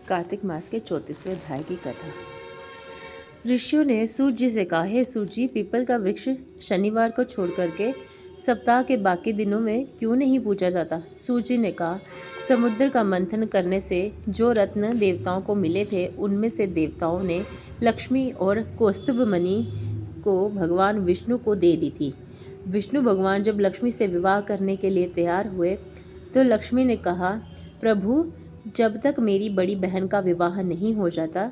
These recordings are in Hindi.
कार्तिक मास के 34वें अध्याय की कथा। ऋषियों ने सूर्य जी से कहा, हे सूर्य जी, पीपल का वृक्ष शनिवार को छोड़ करके सप्ताह के बाकी दिनों में क्यों नहीं पूजा जाता? सूर्य जी ने कहा, समुद्र का मंथन करने से जो रत्न देवताओं को मिले थे, उनमें से देवताओं ने लक्ष्मी और कौस्तुभ मणि को भगवान विष्णु को दे दी थी। विष्णु भगवान जब लक्ष्मी से विवाह करने के लिए तैयार हुए तो लक्ष्मी ने कहा, प्रभु, जब तक मेरी बड़ी बहन का विवाह नहीं हो जाता,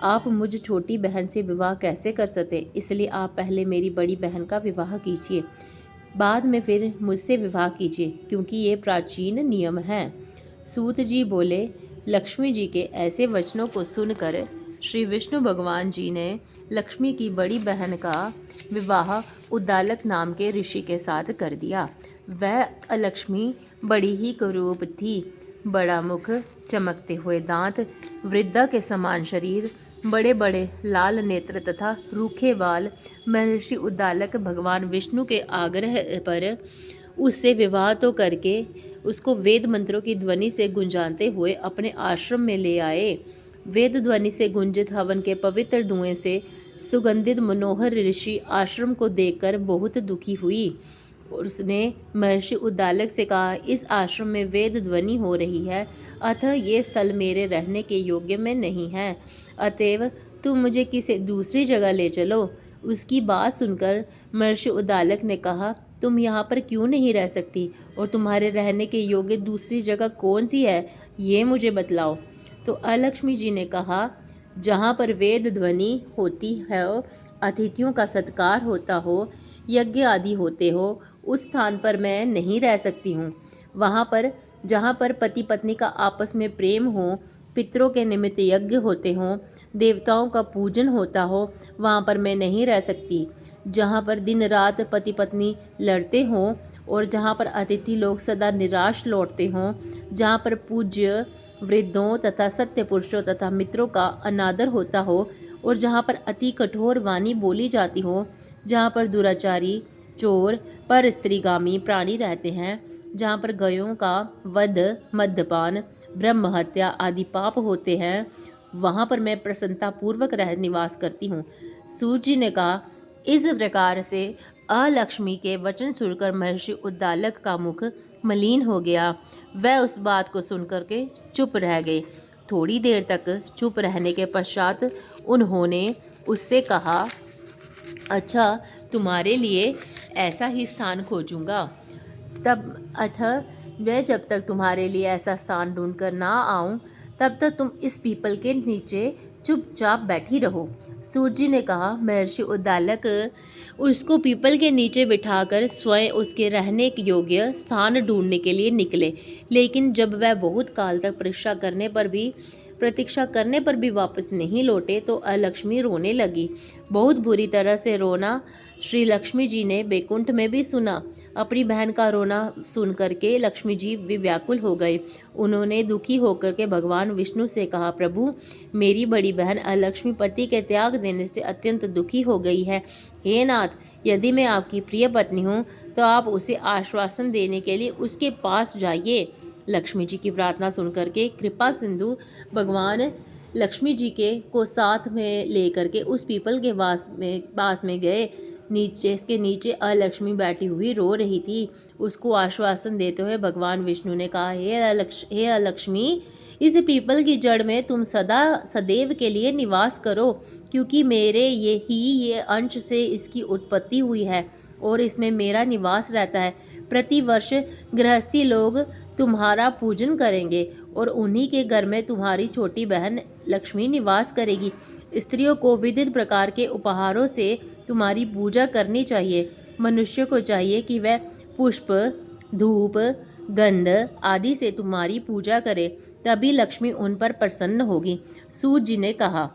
आप मुझ छोटी बहन से विवाह कैसे कर सकते? इसलिए आप पहले मेरी बड़ी बहन का विवाह कीजिए, बाद में फिर मुझसे विवाह कीजिए, क्योंकि ये प्राचीन नियम है। सूत जी बोले। लक्ष्मी जी के ऐसे वचनों को सुनकर श्री विष्णु भगवान जी ने लक्ष्मी की बड़ी बहन का विवाह उद्दालक नाम के ऋषि के साथ कर दिया। वह अलक्ष्मी बड़ी ही कुरूप थी, बड़ा मुख, चमकते हुए दांत, वृद्धा के समान शरीर, बड़े बड़े लाल नेत्र तथा रूखे बाल। महर्षि उद्दालक भगवान विष्णु के आग्रह पर उससे विवाह तो करके उसको वेद मंत्रों की ध्वनि से गुंजाते हुए अपने आश्रम में ले आए। वेद ध्वनि से गुंजित हवन के पवित्र धुएं से सुगंधित मनोहर ऋषि आश्रम को देखकर बहुत दुखी हुई और उसने महर्षि उद्दालक से कहा, इस आश्रम में वेद ध्वनि हो रही है, अतः ये स्थल मेरे रहने के योग्य में नहीं है, अतएव तुम मुझे किसी दूसरी जगह ले चलो। उसकी बात सुनकर महर्षि उद्दालक ने कहा, तुम यहाँ पर क्यों नहीं रह सकती और तुम्हारे रहने के योग्य दूसरी जगह कौन सी है, ये मुझे बतलाओ। तो अलक्ष्मी जी ने कहा, जहाँ पर वेद ध्वनि होती है, अतिथियों का सत्कार होता हो, यज्ञ आदि होते हो, उस स्थान पर मैं नहीं रह सकती हूँ। वहाँ पर जहाँ पर पति पत्नी का आपस में प्रेम हो, पितरों के निमित्त यज्ञ होते हों, देवताओं का पूजन होता हो, वहाँ पर मैं नहीं रह सकती। जहाँ पर दिन रात पति पत्नी लड़ते हों और जहाँ पर अतिथि लोग सदा निराश लौटते हों, जहाँ पर पूज्य वृद्धों तथा सत्य पुरुषों तथा मित्रों का अनादर होता हो और जहाँ पर अति कठोर वाणी बोली जाती हो, जहाँ पर दुराचारी, चोर, पर स्त्रीगामी प्राणी रहते हैं, जहाँ पर गायों का वध, मद्यपान, ब्रह्म हत्या आदि पाप होते हैं, वहाँ पर मैं प्रसन्नता पूर्वक रह निवास करती हूँ। सूर्य जी ने कहा, इस प्रकार से अलक्ष्मी के वचन सुनकर महर्षि उद्दालक का मुख मलिन हो गया। वह उस बात को सुनकर के चुप रह गए। थोड़ी देर तक चुप रहने के पश्चात उन्होंने उससे कहा, अच्छा, तुम्हारे लिए ऐसा ही स्थान खोजूंगा, तब अतः मैं जब तक तुम्हारे लिए ऐसा स्थान ढूंढ कर ना आऊं, तब तक तुम इस पीपल के नीचे चुपचाप बैठी रहो। सूर्य जी ने कहा, महर्षि उद्दालक उसको पीपल के नीचे बिठाकर स्वयं उसके रहने के योग्य स्थान ढूंढने के लिए निकले, लेकिन जब वह बहुत काल तक प्रतीक्षा करने पर भी वापस नहीं लौटे तो अलक्ष्मी रोने लगी। बहुत बुरी तरह से रोना श्री लक्ष्मी जी ने बैकुंठ में भी सुना। अपनी बहन का रोना सुन करके लक्ष्मी जी भी व्याकुल हो गए। उन्होंने दुखी होकर के भगवान विष्णु से कहा, प्रभु, मेरी बड़ी बहन अलक्ष्मी पति के त्याग देने से अत्यंत दुखी हो गई है। हे नाथ, यदि मैं आपकी प्रिय पत्नी हूँ तो आप उसे आश्वासन देने के लिए उसके पास जाइए। लक्ष्मी जी की प्रार्थना सुनकर के कृपा सिंधु भगवान लक्ष्मी जी के को साथ में लेकर के उस पीपल के पास में गए। इसके नीचे अलक्ष्मी बैठी हुई रो रही थी। उसको आश्वासन देते हुए भगवान विष्णु ने कहा, हे अलक्ष्मी, इस पीपल की जड़ में तुम सदैव के लिए निवास करो, क्योंकि मेरे ये अंश से इसकी उत्पत्ति हुई है और इसमें मेरा निवास रहता है। प्रतिवर्ष गृहस्थी लोग तुम्हारा पूजन करेंगे और उन्हीं के घर में तुम्हारी छोटी बहन लक्ष्मी निवास करेगी। स्त्रियों को विविध प्रकार के उपहारों से तुम्हारी पूजा करनी चाहिए। मनुष्य को चाहिए कि वह पुष्प, धूप, गंध आदि से तुम्हारी पूजा करे, तभी लक्ष्मी उन पर प्रसन्न होगी। सूर्य जी ने कहा,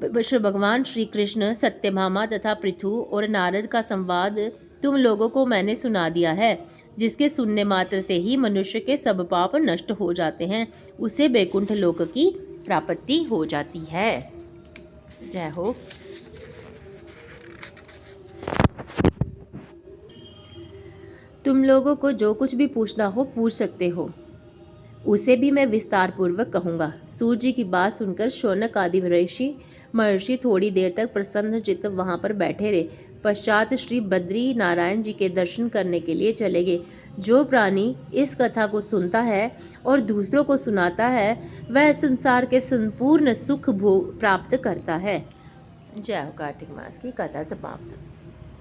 भगवान श्री कृष्ण, सत्यभामा तथा पृथु और नारद का संवाद तुम लोगों को मैंने सुना दिया है। जिसके सुनने मात्र से ही मनुष्य के सब पाप नष्ट हो जाते हैं, उसे बैकुंठ लोक की प्राप्ति हो जाती है। जय हो। तुम लोगों को जो कुछ भी पूछना हो पूछ सकते हो। उसे भी मैं विस्तार पूर्वक कहूँगा। सूत जी की बात सुनकर शौनक आदि ऋषि महर्षि थोड़ी देर तक प्रसन्न चित्त वहाँ पर बैठे रहे। पश्चात श्री बद्री नारायण जी के दर्शन करने के लिए चले गए। जो प्राणी इस कथा को सुनता है और दूसरों को सुनाता है वह संसार के संपूर्ण सुख भोग प्राप्त करता है। जय हो। कार्तिक मास की कथा समाप्त।